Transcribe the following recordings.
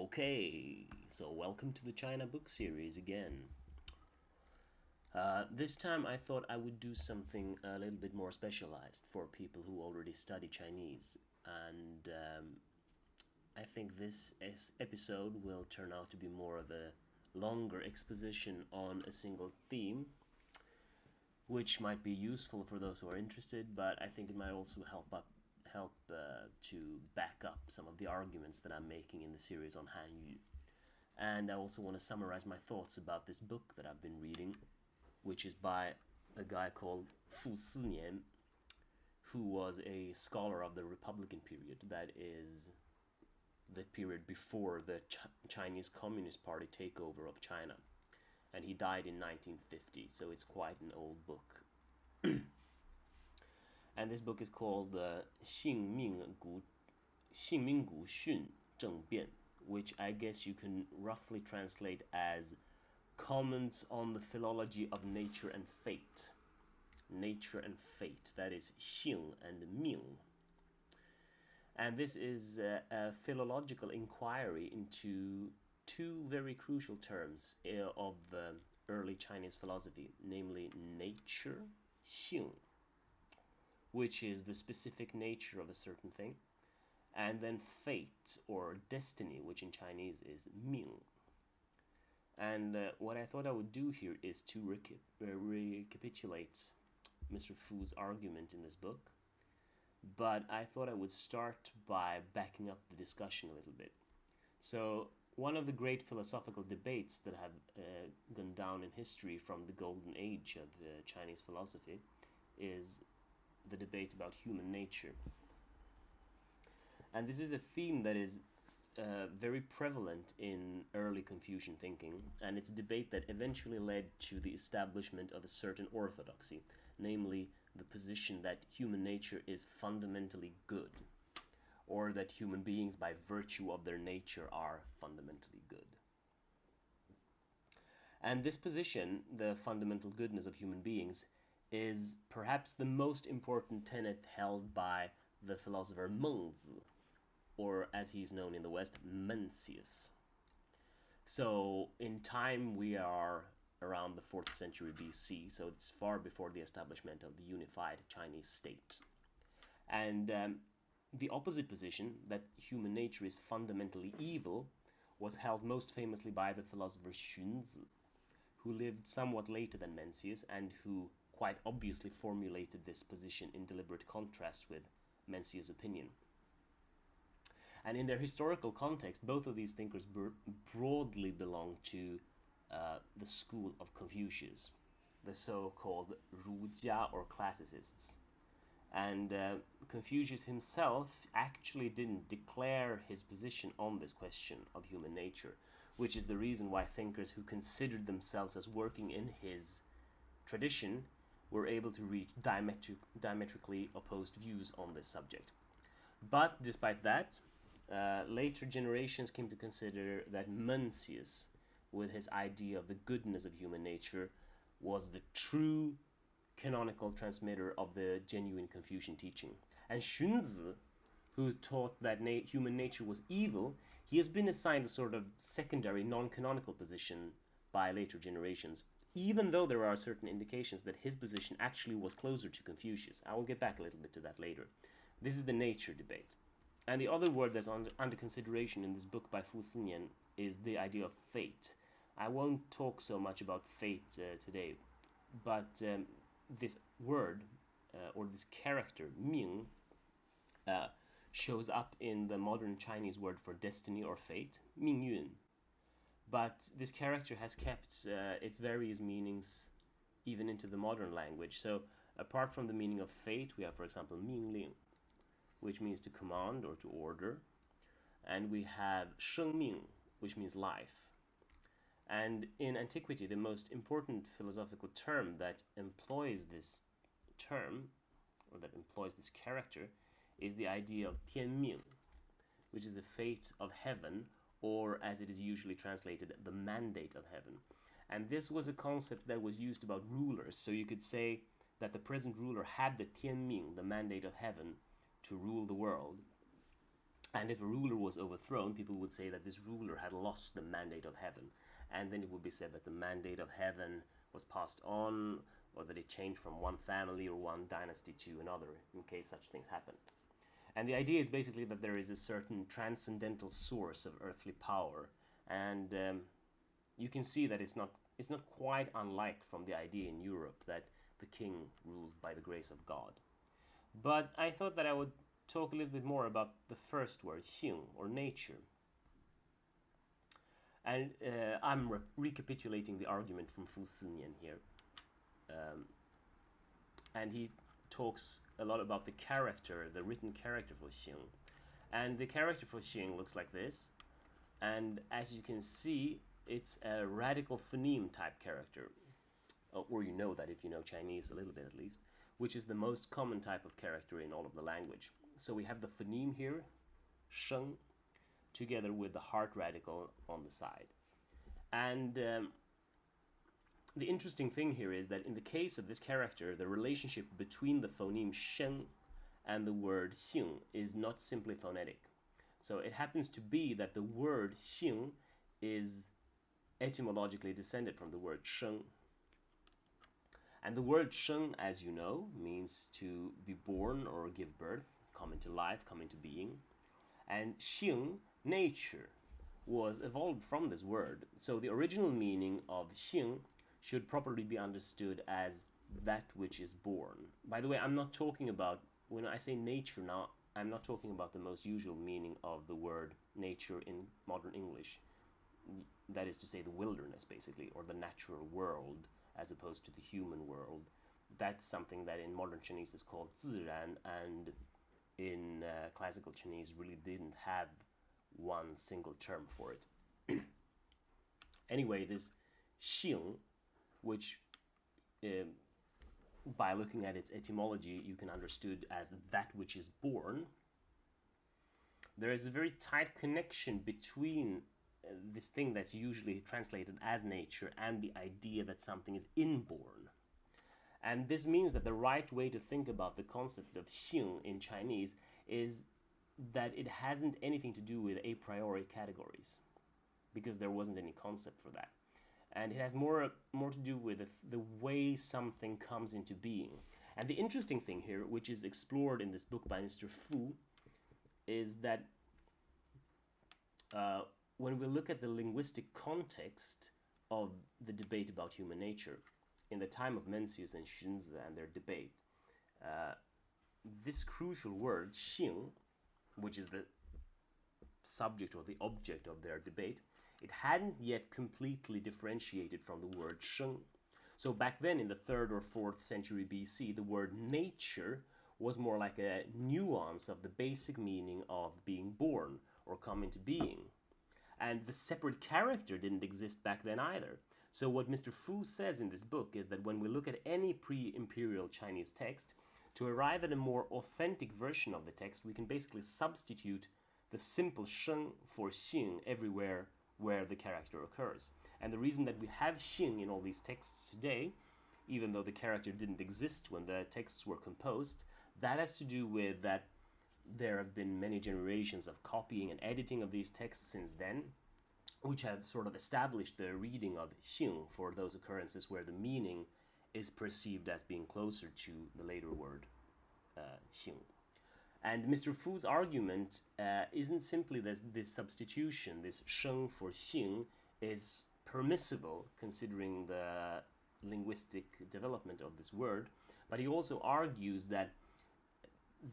Okay, so welcome to the China book series again. This time I thought I would do something a little bit more specialized for people who already study Chinese, and I think this episode will turn out to be more of a longer exposition on a single theme, which might be useful for those who are interested, but I think it might also help to back up some of the arguments that I'm making in the series on Hanyu. And I also want to summarize my thoughts about this book that I've been reading, which is by a guy called Sinian, who was a scholar of the Republican period, that is, the period before the Chinese Communist Party takeover of China. And he died in 1950, so it's quite an old book. And this book is called 姓名古训政变, which I guess you can roughly translate as comments on the philology of nature and fate. Nature and fate, that is 姓 and 命. And this is a philological inquiry into two very crucial terms of early Chinese philosophy, namely nature, 性, which is the specific nature of a certain thing, and then fate or destiny, which in Chinese is 命. And what I thought I would do here is to recapitulate Mr. Fu's argument in this book, but I thought I would start by backing up the discussion a little bit. So one of the great philosophical debates that have gone down in history from the golden age of Chinese philosophy is the debate about human nature. And this is a theme that is very prevalent in early Confucian thinking, and it's a debate that eventually led to the establishment of a certain orthodoxy, namely the position that human nature is fundamentally good, or that human beings by virtue of their nature are fundamentally good. And this position, the fundamental goodness of human beings, is perhaps the most important tenet held by the philosopher Mengzi, or as he's known in the West, Mencius. So in time we are around the 4th century BC, so it's far before the establishment of the unified Chinese state. And the opposite position, that human nature is fundamentally evil, was held most famously by the philosopher Xunzi, who lived somewhat later than Mencius and who quite obviously formulated this position in deliberate contrast with Mencius' opinion. And in their historical context, both of these thinkers broadly belong to the school of Confucius, the so-called Rujia or classicists. And Confucius himself actually didn't declare his position on this question of human nature, which is the reason why thinkers who considered themselves as working in his tradition were able to reach diametrically opposed views on this subject. But despite that, later generations came to consider that Mencius, with his idea of the goodness of human nature, was the true canonical transmitter of the genuine Confucian teaching. And Xunzi, who taught that human nature was evil, he has been assigned a sort of secondary, non-canonical position by later generations, even though there are certain indications that his position actually was closer to Confucius. I will get back a little bit to that later. This is the nature debate. And the other word that's under consideration in this book by Fu Sinian is the idea of fate. I won't talk so much about fate today, but this word, or this character, Ming, shows up in the modern Chinese word for destiny or fate, 命运. But this character has kept its various meanings even into the modern language. So apart from the meaning of fate, we have, for example, 命令, which means to command or to order. And we have 生命, which means life. And in antiquity, the most important philosophical term that employs this term, or that employs this character, is the idea of 天命, which is the fate of heaven, or as it is usually translated, the mandate of heaven. And this was a concept that was used about rulers. So you could say that the present ruler had the 天命, the mandate of heaven, to rule the world. And if a ruler was overthrown, people would say that this ruler had lost the mandate of heaven. And then it would be said that the mandate of heaven was passed on, or that it changed from one family or one dynasty to another, in case such things happen. And the idea is basically that there is a certain transcendental source of earthly power, and you can see that it's not quite unlike from the idea in Europe that the king ruled by the grace of God. But I thought that I would talk a little bit more about the first word, xing, or nature. And I'm recapitulating the argument from Sinian here. And he talks a lot about the character, the written character for xing. And the character for xing looks like this. And as you can see, it's a radical phoneme type character. Or you know that if you know Chinese a little bit at least, which is the most common type of character in all of the language. So we have the phoneme here, sheng, together with the heart radical on the side. And the interesting thing here is that in the case of this character, the relationship between the phoneme sheng and the word xing is not simply phonetic. So it happens to be that the word xing is etymologically descended from the word sheng. And the word sheng, as you know, means to be born or give birth, come into life, come into being. And xing, nature, was evolved from this word. So the original meaning of xing should properly be understood as that which is born. By the way, I'm not talking about, when I say nature now, I'm not talking about the most usual meaning of the word nature in modern English. That is to say the wilderness, basically, or the natural world, as opposed to the human world. That's something that in modern Chinese is called 自然, and in classical Chinese really didn't have one single term for it. Anyway, this xing, which by looking at its etymology you can understood as that which is born, there is a very tight connection between this thing that's usually translated as nature and the idea that something is inborn. And this means that the right way to think about the concept of xing in Chinese is that it hasn't anything to do with a priori categories, because there wasn't any concept for that. And it has more to do with the way something comes into being. And the interesting thing here, which is explored in this book by Mr. Fu, is that when we look at the linguistic context of the debate about human nature, in the time of Mencius and Xunzi and their debate, this crucial word, xing, which is the subject or the object of their debate, it hadn't yet completely differentiated from the word sheng. So back then, in the 3rd or 4th century BC, the word nature was more like a nuance of the basic meaning of being born or come into being. And the separate character didn't exist back then either. So what Mr. Fu says in this book is that when we look at any pre-imperial Chinese text, to arrive at a more authentic version of the text, we can basically substitute the simple sheng for xing everywhere where the character occurs. And the reason that we have xing in all these texts today, even though the character didn't exist when the texts were composed, that has to do with that there have been many generations of copying and editing of these texts since then, which have sort of established the reading of xing for those occurrences where the meaning is perceived as being closer to the later word xing. And Mr. Fu's argument isn't simply that this substitution, this sheng for xing, is permissible considering the linguistic development of this word, but he also argues that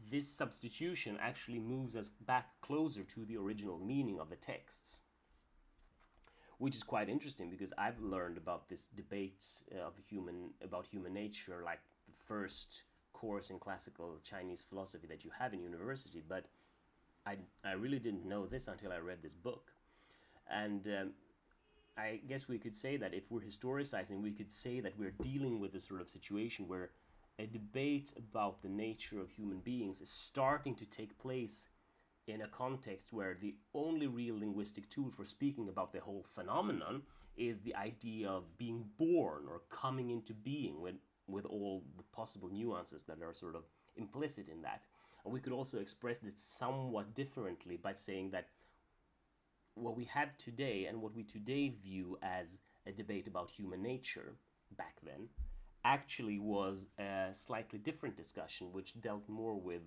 this substitution actually moves us back closer to the original meaning of the texts, which is quite interesting because I've learned about this debate about human nature like the first course in classical Chinese philosophy that you have in university, but I really didn't know this until I read this book. And I guess we could say that if we're historicizing, we could say that we're dealing with this sort of situation where a debate about the nature of human beings is starting to take place in a context where the only real linguistic tool for speaking about the whole phenomenon is the idea of being born or coming into being with all the possible nuances that are sort of implicit in that. And we could also express this somewhat differently by saying that what we have today and what we today view as a debate about human nature back then actually was a slightly different discussion which dealt more with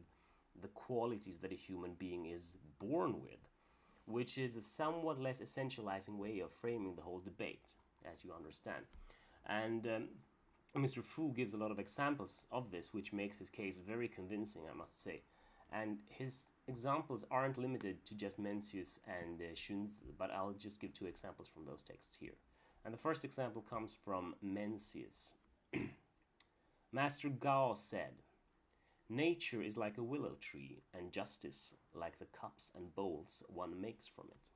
the qualities that a human being is born with, which is a somewhat less essentializing way of framing the whole debate, as you understand. And Mr. Fu gives a lot of examples of this, which makes his case very convincing, I must say. And his examples aren't limited to just Mencius and Xunzi, but I'll just give two examples from those texts here. And the first example comes from Mencius. Master Gao said, "Nature is like a willow tree, and justice like the cups and bowls one makes from it."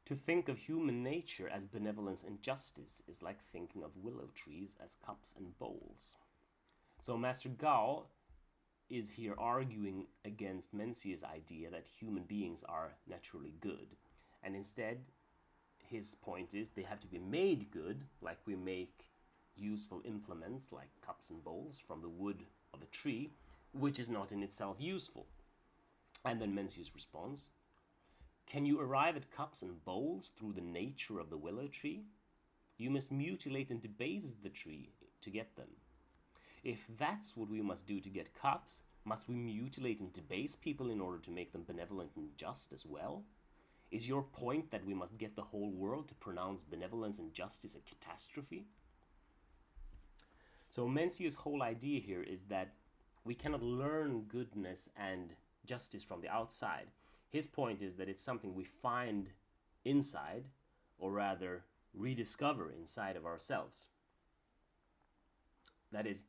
To think of human nature as benevolence and justice is like thinking of willow trees as cups and bowls. So Master Gao is here arguing against Mencius' idea that human beings are naturally good, and instead his point is they have to be made good, like we make useful implements like cups and bowls from the wood of a tree, which is not in itself useful. And then Mencius responds, "Can you arrive at cups and bowls through the nature of the willow tree? You must mutilate and debase the tree to get them. If that's what we must do to get cups, must we mutilate and debase people in order to make them benevolent and just as well? Is your point that we must get the whole world to pronounce benevolence and justice a catastrophe?" So Mencius' whole idea here is that we cannot learn goodness and justice from the outside. His point is that it's something we find inside, or rather rediscover inside of ourselves. That is,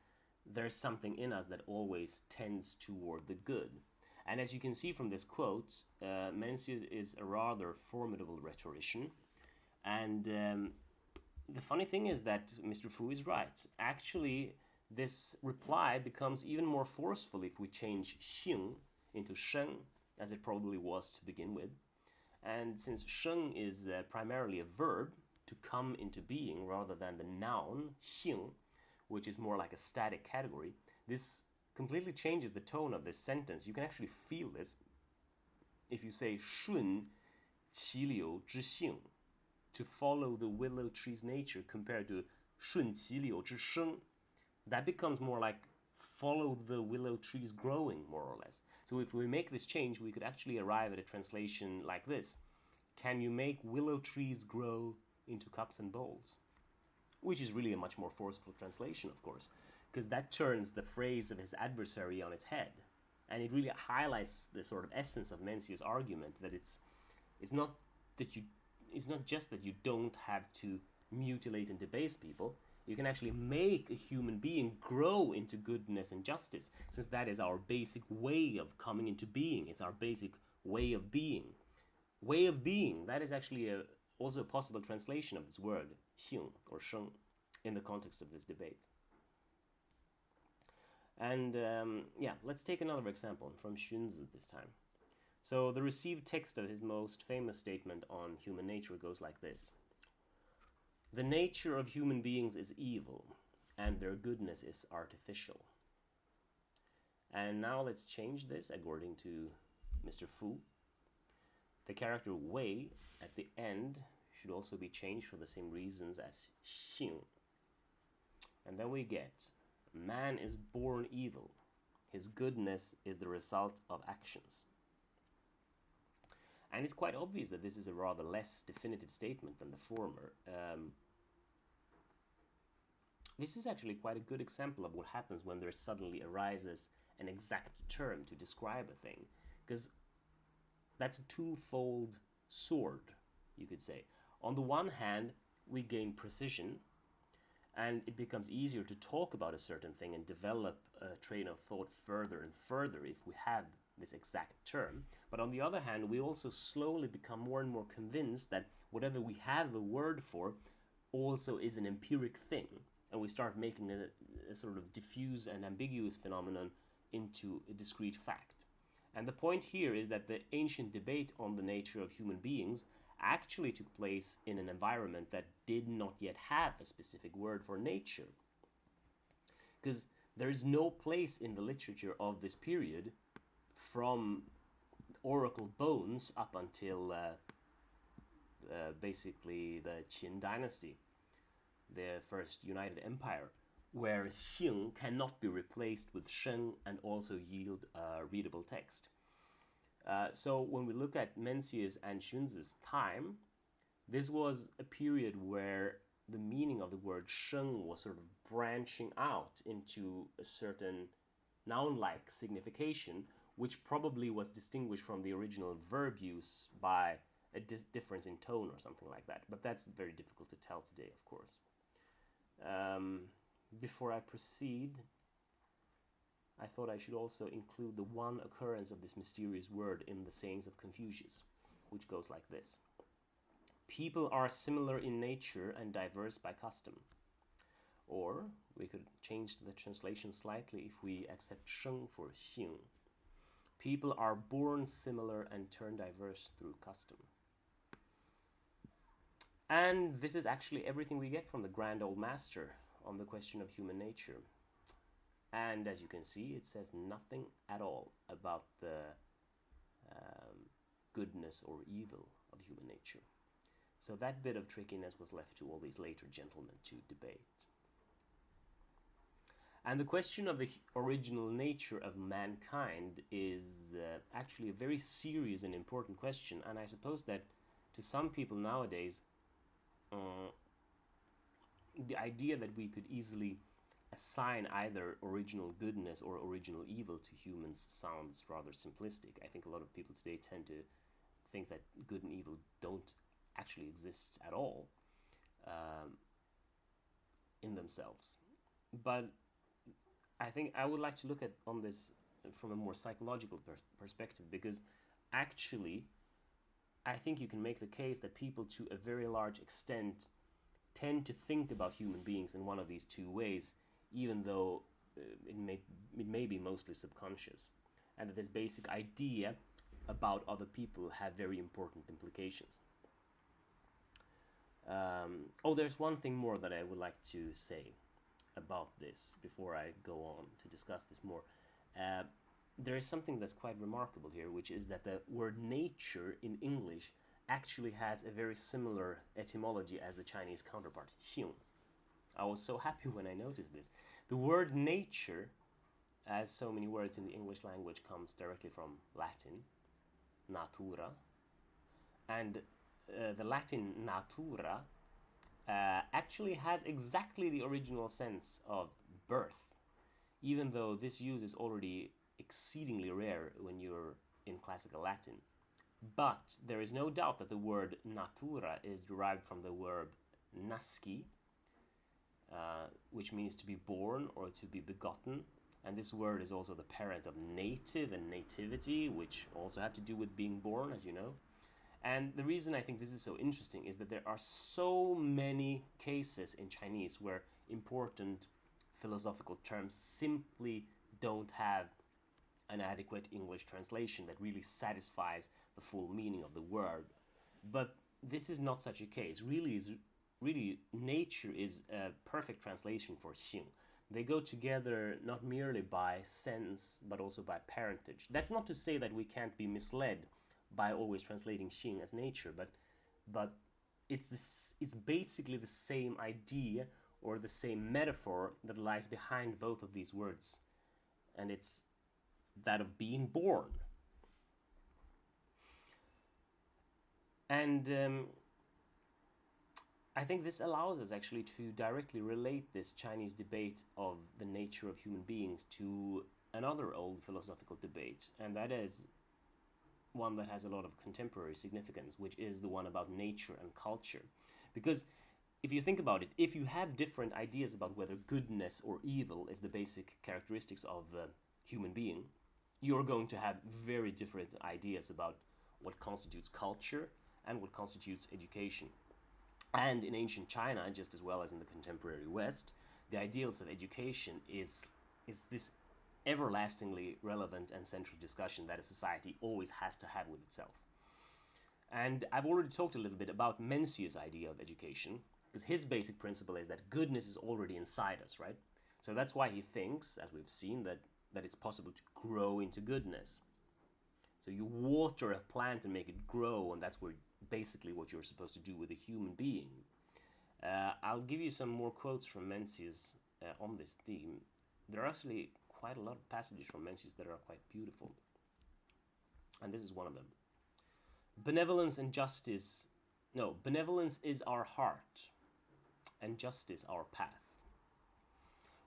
there's something in us that always tends toward the good. And as you can see from this quote, Mencius is a rather formidable rhetorician. And the funny thing is that Mr. Fu is right. Actually, this reply becomes even more forceful if we change xing into sheng, as it probably was to begin with. And since sheng is primarily a verb, to come into being, rather than the noun xing, which is more like a static category, this completely changes the tone of this sentence. You can actually feel this if you say 顺其流之性, to follow the willow tree's nature, compared to 顺其流之生. That becomes more like follow the willow tree's growing, more or less. So if we make this change, we could actually arrive at a translation like this: "Can you make willow trees grow into cups and bowls?" Which is really a much more forceful translation, of course, because that turns the phrase of his adversary on its head. And it really highlights the sort of essence of Mencius' argument, that it's not just that you don't have to mutilate and debase people. You can actually make a human being grow into goodness and justice, since that is our basic way of coming into being. It's our basic way of being. Way of being, that is actually also a possible translation of this word, xing or sheng, in the context of this debate. And yeah, let's take another example from Xunzi this time. So the received text of his most famous statement on human nature goes like this: "The nature of human beings is evil, and their goodness is artificial." And now let's change this according to Mr. Fu. The character wei at the end should also be changed for the same reasons as xing. And then we get, "Man is born evil. His goodness is the result of actions." And it's quite obvious that this is a rather less definitive statement than the former. This is actually quite a good example of what happens when there suddenly arises an exact term to describe a thing, because that's a twofold sword, you could say. On the one hand, we gain precision, and it becomes easier to talk about a certain thing and develop a train of thought further and further if we have this exact term. But on the other hand, we also slowly become more and more convinced that whatever we have a word for also is an empiric thing, and we start making a sort of diffuse and ambiguous phenomenon into a discrete fact. And the point here is that the ancient debate on the nature of human beings actually took place in an environment that did not yet have a specific word for nature. Because There is no place in the literature of this period, from oracle bones up until basically the Qin dynasty, the first united empire, where Xing cannot be replaced with Sheng and also yield a readable text. So when we look at Mencius and Xunzi's time, this was a period where the meaning of the word Sheng was sort of branching out into a certain noun-like signification, which probably was distinguished from the original verb use by a difference in tone or something like that. But that's very difficult to tell today, of course. Before I proceed, I thought I should also include the one occurrence of this mysterious word in the sayings of Confucius, which goes like this. People are similar in nature and diverse by custom. Or we could change the translation slightly if we accept Sheng for Xing. People are born similar and turn diverse through custom. And this is actually everything we get from the Grand Old Master on the question of human nature. And as you can see, it says nothing at all about the goodness or evil of human nature. So that bit of trickiness was left to all these later gentlemen to debate. And the question of the original nature of mankind is actually a very serious and important question. And I suppose that to some people nowadays, the idea that we could easily assign either original goodness or original evil to humans sounds rather simplistic. I think a lot of people today tend to think that good and evil don't actually exist at all in themselves. But I think I would like to look at on this from a more psychological perspective, because actually I think you can make the case that people to a very large extent tend to think about human beings in one of these two ways, even though it may be mostly subconscious, and that this basic idea about other people have very important implications. There's one thing more that I would like to say about this before I go on to discuss this more. There is something that's quite remarkable here, which is that the word nature in English actually has a very similar etymology as the Chinese counterpart, 性. I was so happy when I noticed this. The word nature, as so many words in the English language, comes directly from Latin, natura, and the Latin natura actually has exactly the original sense of birth, even though this use is already exceedingly rare when you're in classical Latin. But there is no doubt that the word natura is derived from the verb nasci, which means to be born or to be begotten. And this word is also the parent of native and nativity, which also have to do with being born, as you know. And the reason I think this is so interesting is that there are so many cases in Chinese where important philosophical terms simply don't have an adequate English translation that really satisfies the full meaning of the word. But this is not such a case. Really, nature is a perfect translation for 性. They go together not merely by sense, but also by parentage. That's not to say that we can't be misled by always translating 性 as nature, but it's basically the same idea or the same metaphor that lies behind both of these words, and it's that of being born. And I think this allows us actually to directly relate this Chinese debate of the nature of human beings to another old philosophical debate, and that is one that has a lot of contemporary significance, which is the one about nature and culture. Because if you think about it, if you have different ideas about whether goodness or evil is the basic characteristics of the human being, you're going to have very different ideas about what constitutes culture and what constitutes education. And in ancient China, just as well as in the contemporary West, the ideals of education is this everlastingly relevant and central discussion that a society always has to have with itself. And I've already talked a little bit about Mencius' idea of education, because his basic principle is that goodness is already inside us, right? So that's why he thinks, as we've seen, that it's possible to grow into goodness. So you water a plant and make it grow, and that's basically what you're supposed to do with a human being. I'll give you some more quotes from Mencius on this theme. There are actually quite a lot of passages from Mencius that are quite beautiful. And this is one of them. Benevolence is our heart, and justice our path.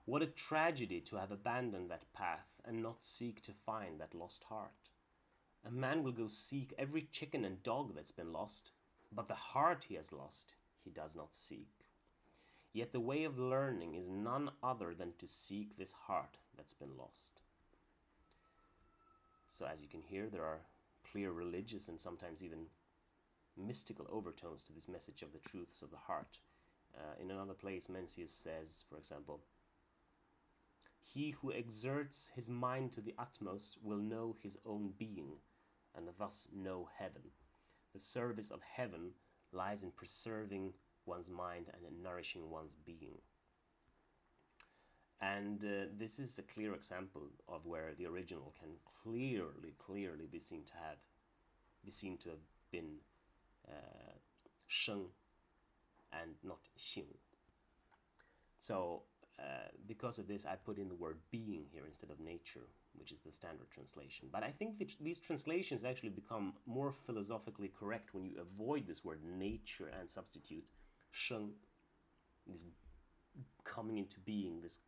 What a tragedy to have abandoned that path and not seek to find that lost heart. A man will go seek every chicken and dog that's been lost, but the heart he has lost he does not seek. Yet the way of learning is none other than to seek this heart that's been lost. So as you can hear, there are clear religious and sometimes even mystical overtones to this message of the truths of the heart. In another place, Mencius says, for example, "He who exerts his mind to the utmost will know his own being, and thus know heaven. The service of heaven lies in preserving one's mind and in nourishing one's being." And this is a clear example of where the original can clearly be seen to have been sheng and not xing. So because of this, I put in the word being here instead of nature, which is the standard translation. But I think that these translations actually become more philosophically correct when you avoid this word nature and substitute sheng, this coming into being, this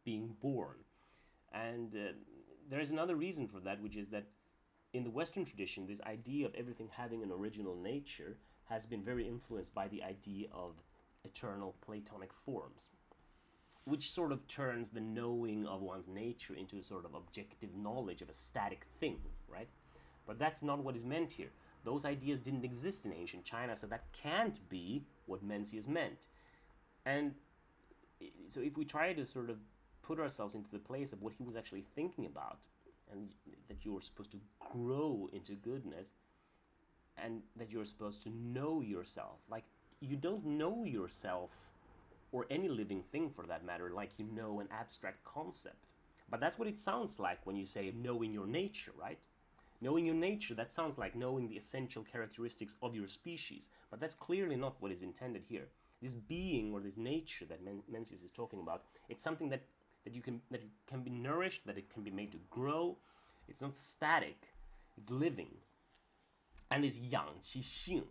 being born. And there is another reason for that, which is that in the Western tradition, this idea of everything having an original nature has been very influenced by the idea of eternal Platonic forms, which sort of turns the knowing of one's nature into a sort of objective knowledge of a static thing, right? But that's not what is meant here. Those ideas didn't exist in ancient China, so that can't be what Mencius meant. And so if we try to sort of put ourselves into the place of what he was actually thinking about, and that you're supposed to grow into goodness, and that you're supposed to know yourself. Like, you don't know yourself, or any living thing for that matter, like you know an abstract concept. But that's what it sounds like when you say knowing your nature, right? Knowing your nature, that sounds like knowing the essential characteristics of your species. But that's clearly not what is intended here. This being, or this nature that Mencius is talking about, it's something that can be nourished, that it can be made to grow. It's not static, it's living. And this yang qi xing,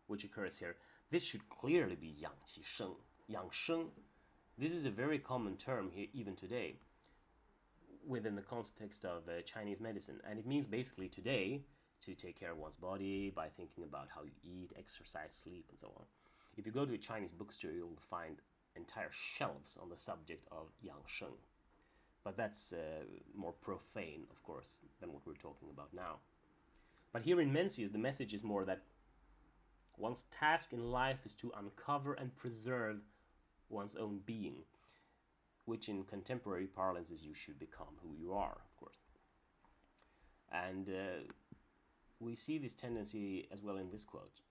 which occurs here, this should clearly be yang qi sheng, yang sheng. This is a very common term here even today within the context of Chinese medicine, and it means basically today to take care of one's body by thinking about how you eat, exercise, sleep, and so on. If you go to a Chinese bookstore, you'll find entire shelves on the subject of yang sheng. But that's more profane, of course, than what we're talking about now. But here in Mencius, the message is more that one's task in life is to uncover and preserve one's own being, which in contemporary parlance is you should become who you are, of course. And we see this tendency as well in this quote.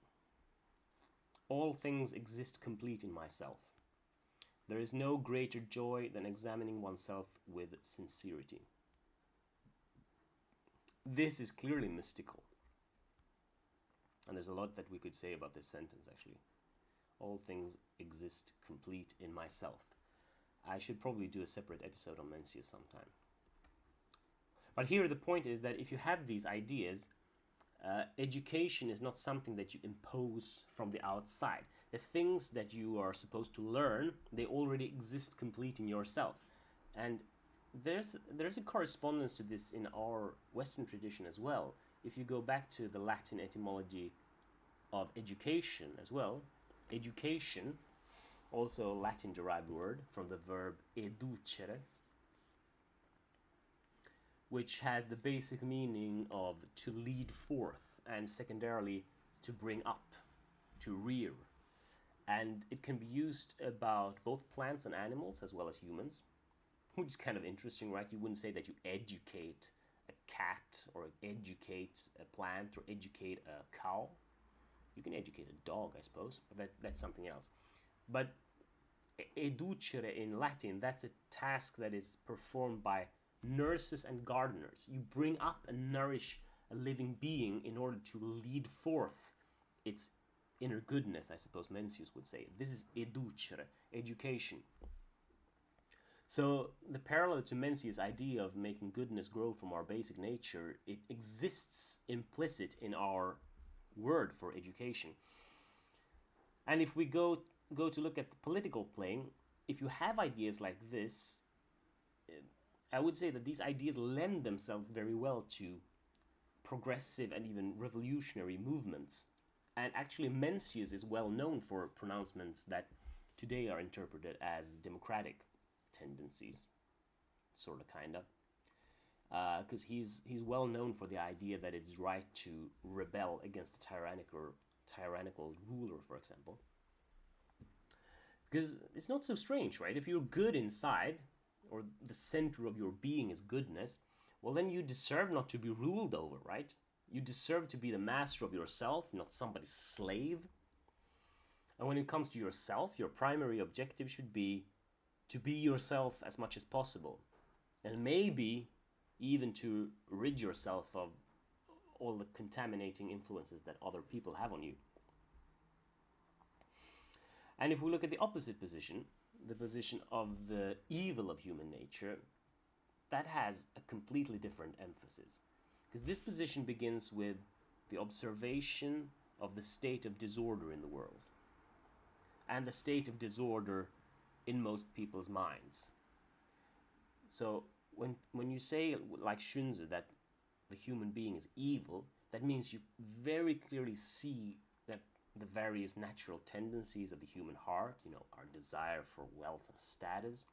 "All things exist complete in myself. There is no greater joy than examining oneself with sincerity." This is clearly mystical. And there's a lot that we could say about this sentence, actually. All things exist complete in myself. I should probably do a separate episode on Mencius sometime. But here the point is that if you have these ideas, education is not something that you impose from the outside. The things that you are supposed to learn, they already exist complete in yourself. And there's a correspondence to this in our Western tradition as well. If you go back to the Latin etymology of education as well, education, also a Latin-derived word from the verb educere, which has the basic meaning of to lead forth, and secondarily to bring up, to rear. And it can be used about both plants and animals as well as humans, which is kind of interesting, right? You wouldn't say that you educate a cat or educate a plant or educate a cow. You can educate a dog, I suppose, but that's something else. But educere in Latin, that's a task that is performed by nurses and gardeners. You bring up and nourish a living being in order to lead forth its inner goodness, I suppose Mencius would say. This is educere, education. So the parallel to Mencius' idea of making goodness grow from our basic nature, it exists implicit in our word for education. And if we go to look at the political plane, if you have ideas like this, I would say that these ideas lend themselves very well to progressive and even revolutionary movements. And actually Mencius is well known for pronouncements that today are interpreted as democratic tendencies, sort of, kind of. Because he's well known for the idea that it's right to rebel against the tyrannical ruler, for example. Because it's not so strange, right? If you're good inside, or the center of your being is goodness, well, then you deserve not to be ruled over, right? You deserve to be the master of yourself, not somebody's slave. And when it comes to yourself, your primary objective should be to be yourself as much as possible. And maybe even to rid yourself of all the contaminating influences that other people have on you. And if we look at the opposite position, the position of the evil of human nature, that has a completely different emphasis. Because this position begins with the observation of the state of disorder in the world, and the state of disorder in most people's minds. So when you say, like Xunzi, that the human being is evil, that means you very clearly see that the various natural tendencies of the human heart, our desire for wealth and status,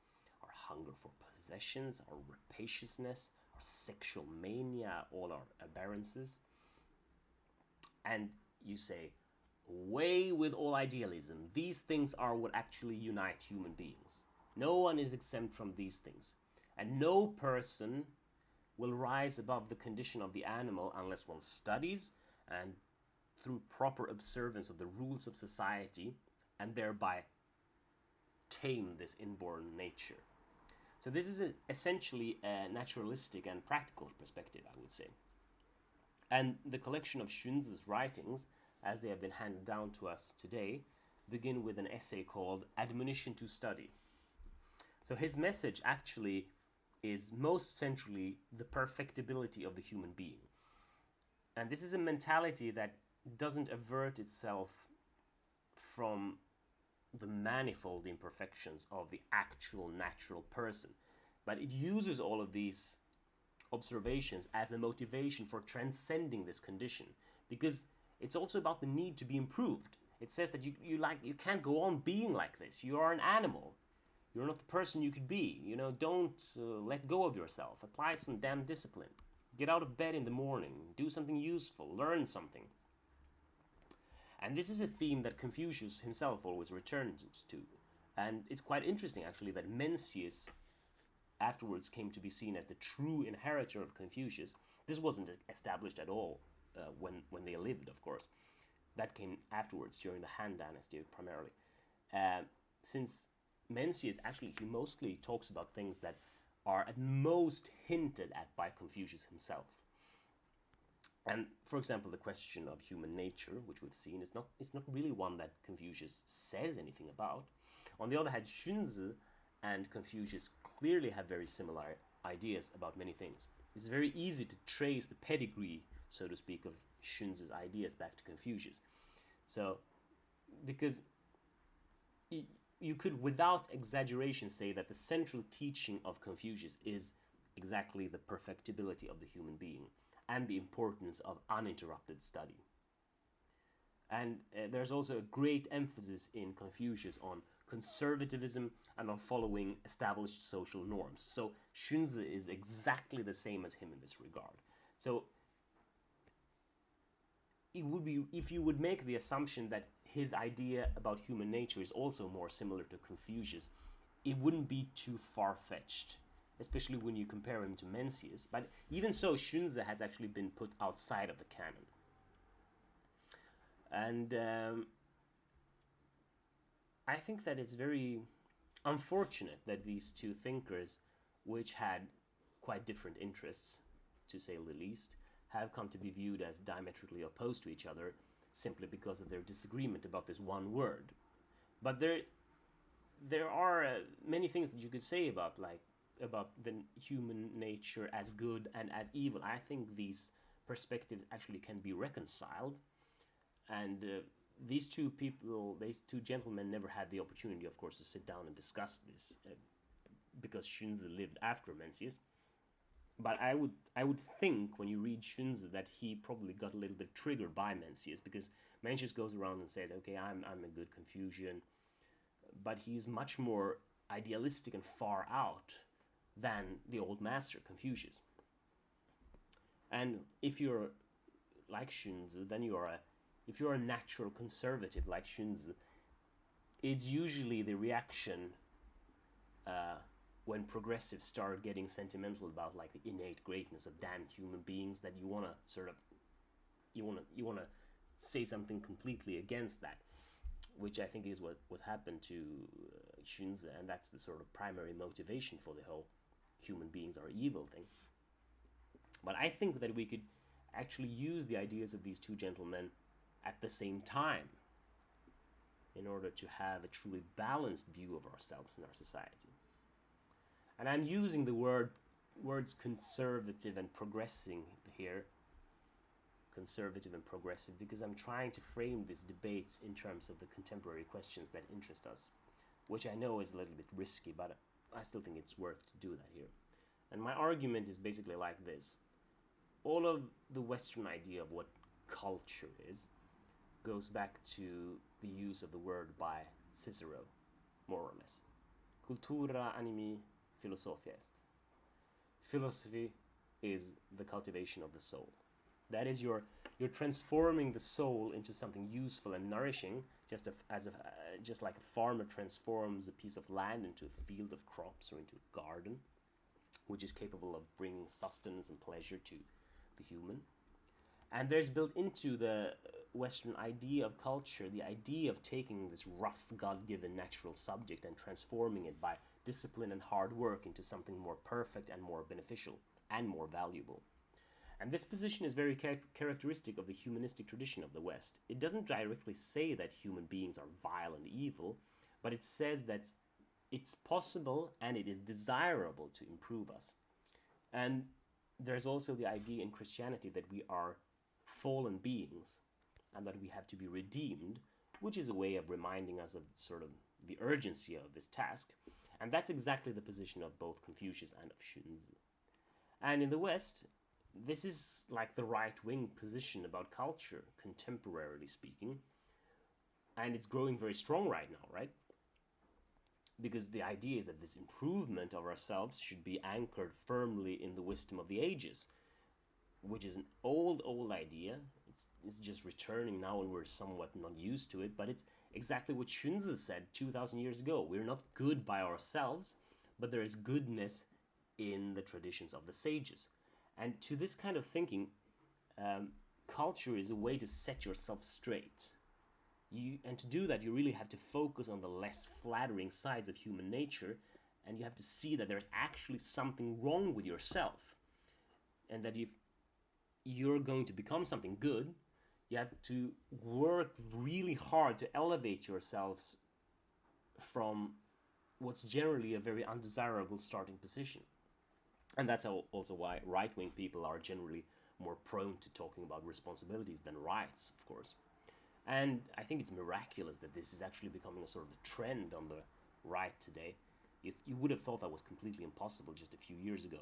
our hunger for possessions, our rapaciousness, our sexual mania, all our aberrances. And you say, away with all idealism. These things are what actually unite human beings. No one is exempt from these things. And no person will rise above the condition of the animal unless one studies and through proper observance of the rules of society, and thereby tame this inborn nature. So this is essentially a naturalistic and practical perspective, I would say. And the collection of Xunzi's writings, as they have been handed down to us today, begin with an essay called Admonition to Study. So his message actually is most centrally the perfectibility of the human being. And this is a mentality that doesn't avert itself from the manifold imperfections of the actual natural person, but it uses all of these observations as a motivation for transcending this condition, because it's also about the need to be improved. It says that you can't go on being like this. You are an animal. You're not the person you could be. Don't let go of yourself. Apply some damn discipline. Get out of bed in the morning. Do something useful. Learn something. And this is a theme that Confucius himself always returns to. And it's quite interesting, actually, that Mencius afterwards came to be seen as the true inheritor of Confucius. This wasn't established at all when they lived, of course. That came afterwards, during the Han Dynasty, primarily. Since Mencius, actually, he mostly talks about things that are at most hinted at by Confucius himself. And, for example, the question of human nature, which we've seen, is not really one that Confucius says anything about. On the other hand, Xunzi and Confucius clearly have very similar ideas about many things. It's very easy to trace the pedigree, so to speak, of Xunzi's ideas back to Confucius. So, because you could, without exaggeration, say that the central teaching of Confucius is exactly the perfectibility of the human being and the importance of uninterrupted study. And there's also a great emphasis in Confucius on conservatism and on following established social norms. So Xunzi is exactly the same as him in this regard. So it would be, if you would make the assumption that his idea about human nature is also more similar to Confucius, it wouldn't be too far-fetched, especially when you compare him to Mencius. But even so, Xunzi has actually been put outside of the canon. And I think that it's very unfortunate that these two thinkers, which had quite different interests, to say the least, have come to be viewed as diametrically opposed to each other simply because of their disagreement about this one word. But there are many things that you could say about about the human nature as good and as evil. I think these perspectives actually can be reconciled, and these two gentlemen, never had the opportunity, of course, to sit down and discuss this because Xunzi lived after Mencius. But I would think when you read Xunzi that he probably got a little bit triggered by Mencius, because Mencius goes around and says, "Okay, I'm a good Confucian," but he's much more idealistic and far out than the old master Confucius. And if you're like Xunzi, then if you're a natural conservative like Xunzi, it's usually the reaction when progressives start getting sentimental about like the innate greatness of damn human beings, that you want to sort of you want to say something completely against that, which I think is what happened to Xunzi, and that's the sort of primary motivation for the whole human beings are evil thing. But I think that we could actually use the ideas of these two gentlemen at the same time in order to have a truly balanced view of ourselves and our society. And I'm using the words conservative and progressing here, conservative and progressive, because I'm trying to frame these debates in terms of the contemporary questions that interest us, which I know is a little bit risky, but I still think it's worth to do that here. And my argument is basically like this. All of the Western idea of what culture is goes back to the use of the word by Cicero, more or less. Cultura animi philosophia est. Philosophy is the cultivation of the soul. That is, you're transforming the soul into something useful and nourishing, just like a farmer transforms a piece of land into a field of crops or into a garden, which is capable of bringing sustenance and pleasure to the human. And there's built into the Western idea of culture the idea of taking this rough, God-given natural subject and transforming it by discipline and hard work into something more perfect and more beneficial and more valuable. And this position is very characteristic of the humanistic tradition of the West. It doesn't directly say that human beings are vile and evil, but it says that it's possible and it is desirable to improve us. And there's also the idea in Christianity that we are fallen beings and that we have to be redeemed, which is a way of reminding us of sort of the urgency of this task. And that's exactly the position of both Confucius and of Xunzi. And in the West, this is like the right-wing position about culture, contemporarily speaking. And it's growing very strong right now, right? Because the idea is that this improvement of ourselves should be anchored firmly in the wisdom of the ages, which is an old idea. It's just returning now and we're somewhat not used to it, but it's exactly what Xunzi said 2,000 years ago. We're not good by ourselves, but there is goodness in the traditions of the sages. And to this kind of thinking, culture is a way to set yourself straight. And to do that, you really have to focus on the less flattering sides of human nature, and you have to see that there's actually something wrong with yourself, and that if you're going to become something good, you have to work really hard to elevate yourselves from what's generally a very undesirable starting position. And that's also why right-wing people are generally more prone to talking about responsibilities than rights, of course. And I think it's miraculous that this is actually becoming a sort of trend on the right today. You would have thought that was completely impossible just a few years ago.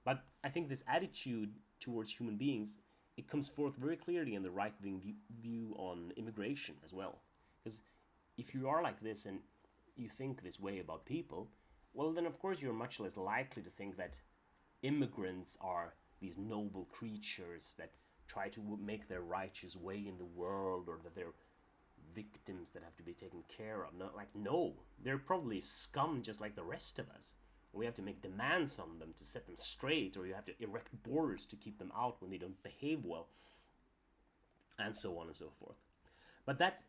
But I think this attitude towards human beings, it comes forth very clearly in the right-wing view on immigration as well. Because if you are like this and you think this way about people, well, then of course you're much less likely to think that immigrants are these noble creatures that try to make their righteous way in the world, or that they're victims that have to be taken care of. No, they're probably scum just like the rest of us. We have to make demands on them to set them straight, or you have to erect borders to keep them out when they don't behave well, and so on and so forth. But that's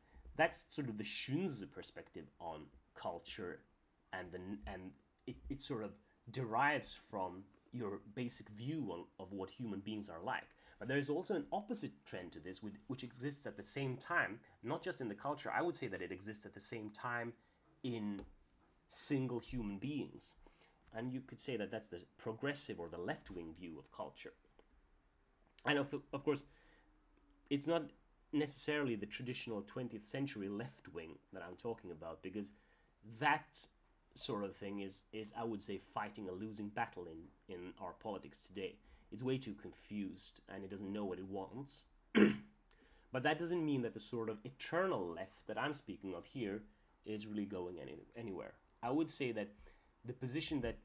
sort of the Xunzi perspective on culture and it sort of derives from your basic view of what human beings are like. But there is also an opposite trend to this, which exists at the same time, not just in the culture. I would say that it exists at the same time in single human beings. And you could say that that's the progressive or the left-wing view of culture. And of course, it's not necessarily the traditional 20th century left-wing that I'm talking about, because that sort of thing is I would say, fighting a losing battle in our politics today. It's way too confused and it doesn't know what it wants. But that doesn't mean that the sort of eternal left that I'm speaking of here is really going anywhere. I would say that the position that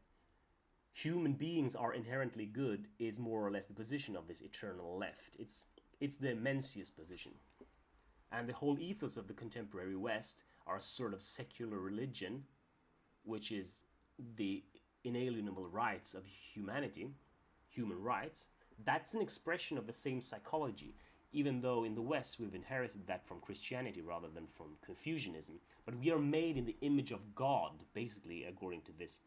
human beings are inherently good is more or less the position of this eternal left. It's the Mencius position. And the whole ethos of the contemporary West, our sort of secular religion, which is the inalienable rights of humanity, human rights, that's an expression of the same psychology, even though in the West we've inherited that from Christianity rather than from Confucianism. But we are made in the image of God, basically, according to this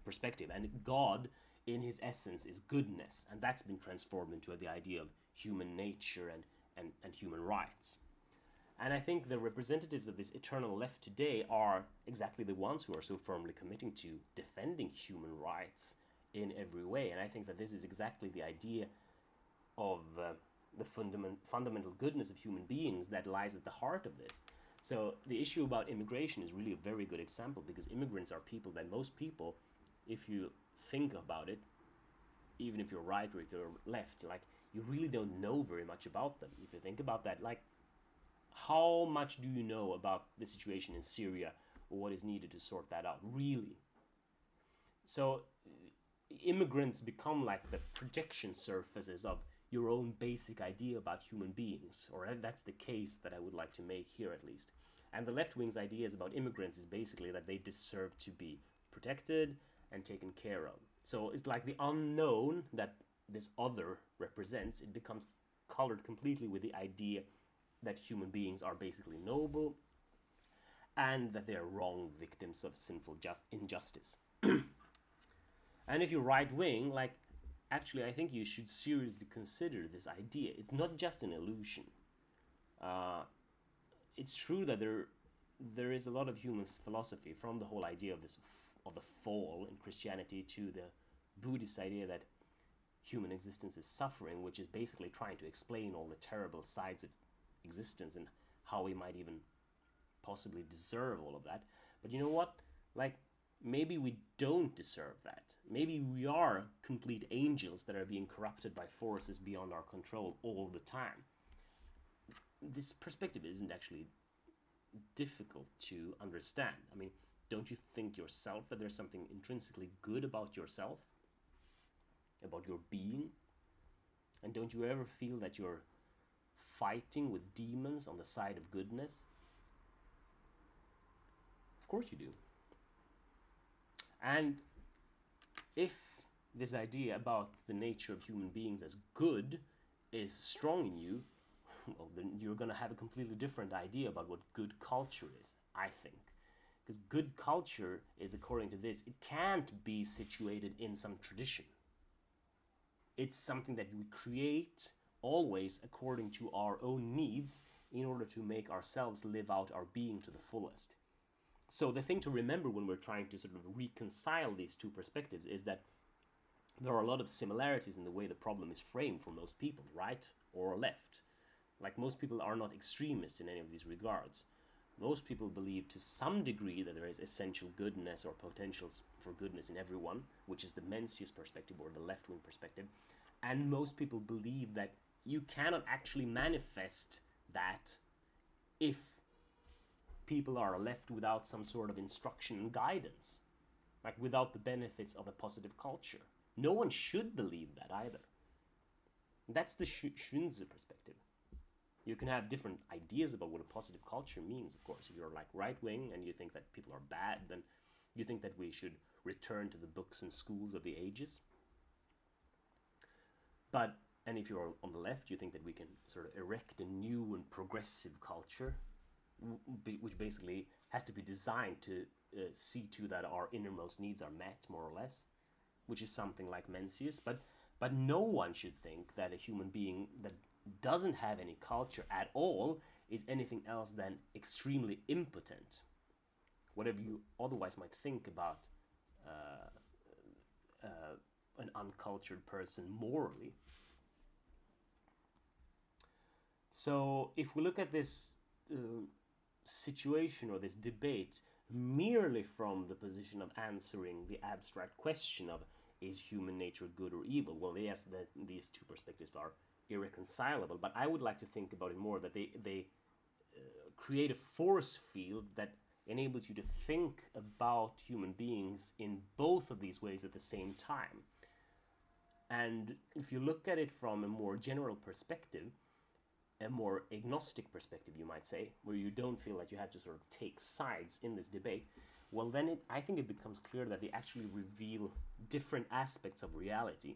perspective. And God, in his essence, is goodness, and that's been transformed into the idea of human nature and human rights. And I think the representatives of this eternal left today are exactly the ones who are so firmly committing to defending human rights in every way. And I think that this is exactly the idea of the fundamental goodness of human beings that lies at the heart of this. So the issue about immigration is really a very good example, because immigrants are people that most people, if you think about it, even if you're right or if you're left, like, you really don't know very much about them. If you think about that, like, how much do you know about the situation in Syria or what is needed to sort that out, really? So immigrants become like the projection surfaces of your own basic idea about human beings, or that's the case that I would like to make here, at least. And the left wing's ideas about immigrants is basically that they deserve to be protected and taken care of. So it's like the unknown that this other represents, it becomes colored completely with the idea that human beings are basically noble and that they are wrong victims of sinful injustice. And if you're right wing, like, actually I think you should seriously consider this idea. It's not just an illusion. It's true that there is a lot of human philosophy, from the whole idea of the fall in Christianity to the Buddhist idea that human existence is suffering, which is basically trying to explain all the terrible sides of existence and how we might even possibly deserve all of that. But you know what? Like, maybe we don't deserve that. Maybe we are complete angels that are being corrupted by forces beyond our control all the time. This perspective isn't actually difficult to understand. I mean, don't you think yourself that there's something intrinsically good about yourself, about your being? And don't you ever feel that you're fighting with demons on the side of goodness? Of course you do. And if this idea about the nature of human beings as good is strong in you, well, then you're going to have a completely different idea about what good culture is, I think. Because good culture is, according to this, it can't be situated in some tradition. It's something that we create always according to our own needs in order to make ourselves live out our being to the fullest. So the thing to remember when we're trying to sort of reconcile these two perspectives is that there are a lot of similarities in the way the problem is framed for most people, right or left. Like, most people are not extremists in any of these regards. Most people believe to some degree that there is essential goodness or potentials for goodness in everyone, which is the Mencius perspective or the left-wing perspective. And most people believe that you cannot actually manifest that if people are left without some sort of instruction and guidance, like without the benefits of a positive culture. No one should believe that either. That's the Xunzi perspective. You can have different ideas about what a positive culture means, of course. If you're like right-wing and you think that people are bad, then you think that we should return to the books and schools of the ages. And if you're on the left, you think that we can sort of erect a new and progressive culture, which basically has to be designed to see to that our innermost needs are met, more or less, which is something like Mencius. But no one should think that a human being that doesn't have any culture at all is anything else than extremely impotent. Whatever you otherwise might think about an uncultured person morally. So if we look at this situation or this debate merely from the position of answering the abstract question of is human nature good or evil, well, yes, these two perspectives are irreconcilable, but I would like to think about it more that they create a force field that enables you to think about human beings in both of these ways at the same time. And if you look at it from a more general perspective, a more agnostic perspective, you might say, where you don't feel like you have to sort of take sides in this debate, well, then I think it becomes clear that they actually reveal different aspects of reality,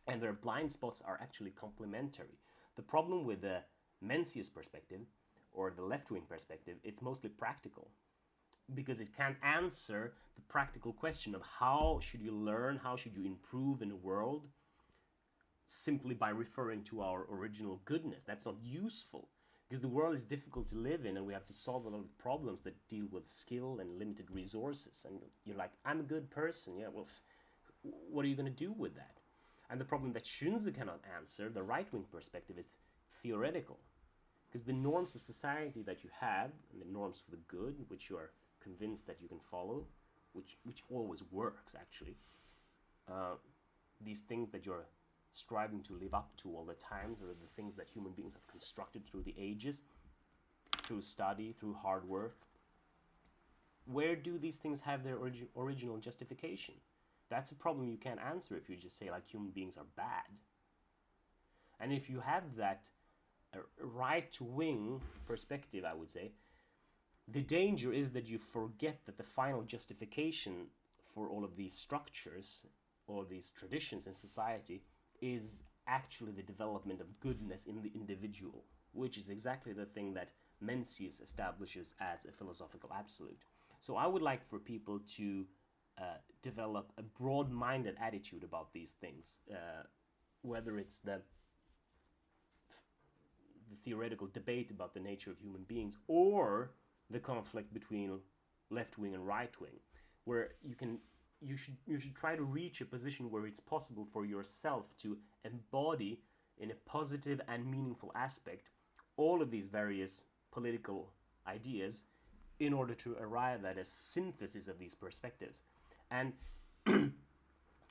and their blind spots are actually complementary. The problem with the Mencius perspective, or the left-wing perspective, it's mostly practical, because it can't answer the practical question of how should you learn, how should you improve in a world, simply by referring to our original goodness. That's not useful, because the world is difficult to live in and we have to solve a lot of problems that deal with skill and limited resources. And you're like, I'm a good person. Yeah, well, what are you going to do with that? And the problem that Xunzi cannot answer, the right-wing perspective, is theoretical. Because the norms of society that you have, and the norms for the good, which you are convinced that you can follow, which always works, actually, these things that you're striving to live up to all the time, or the things that human beings have constructed through the ages, through study, through hard work. Where do these things have their original justification? That's a problem you can't answer if you just say like human beings are bad. And if you have that right-wing perspective, I would say, the danger is that you forget that the final justification for all of these structures, all of these traditions in society, is actually the development of goodness in the individual, which is exactly the thing that Mencius establishes as a philosophical absolute. So I would like for people to develop a broad-minded attitude about these things, whether it's the theoretical debate about the nature of human beings, or the conflict between left-wing and right-wing, where you should try to reach a position where it's possible for yourself to embody in a positive and meaningful aspect all of these various political ideas in order to arrive at a synthesis of these perspectives. And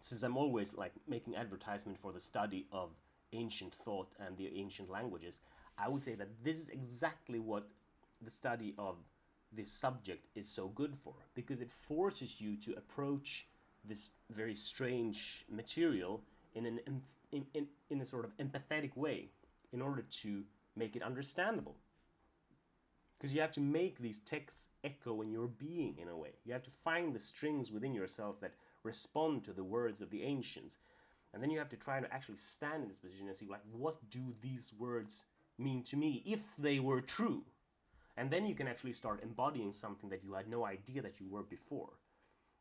since I'm always like making advertisement for the study of ancient thought and the ancient languages, I would say that this is exactly what the study of this subject is so good for, because it forces you to approach this very strange material in a sort of empathetic way in order to make it understandable. Because you have to make these texts echo in your being in a way. You have to find the strings within yourself that respond to the words of the ancients. And then you have to try to actually stand in this position and see, like, what do these words mean to me if they were true? And then you can actually start embodying something that you had no idea that you were before.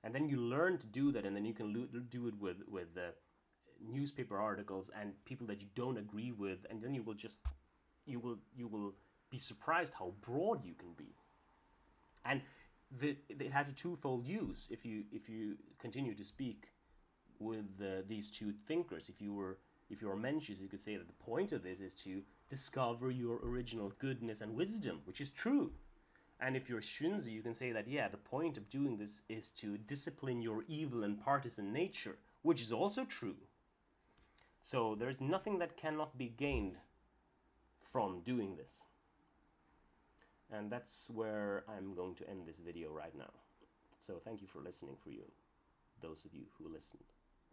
And then you learn to do that, and then you can do it with newspaper articles and people that you don't agree with, and then you will be surprised how broad you can be. And it has a twofold use. If you continue to speak with these two thinkers, if you were Mencius, you could say that the point of this is to discover your original goodness and wisdom, which is true. And if you're Xunzi, you can say that, yeah, the point of doing this is to discipline your evil and partisan nature, which is also true. So there's nothing that cannot be gained from doing this. And that's where I'm going to end this video right now. So thank you for listening, those of you who listened.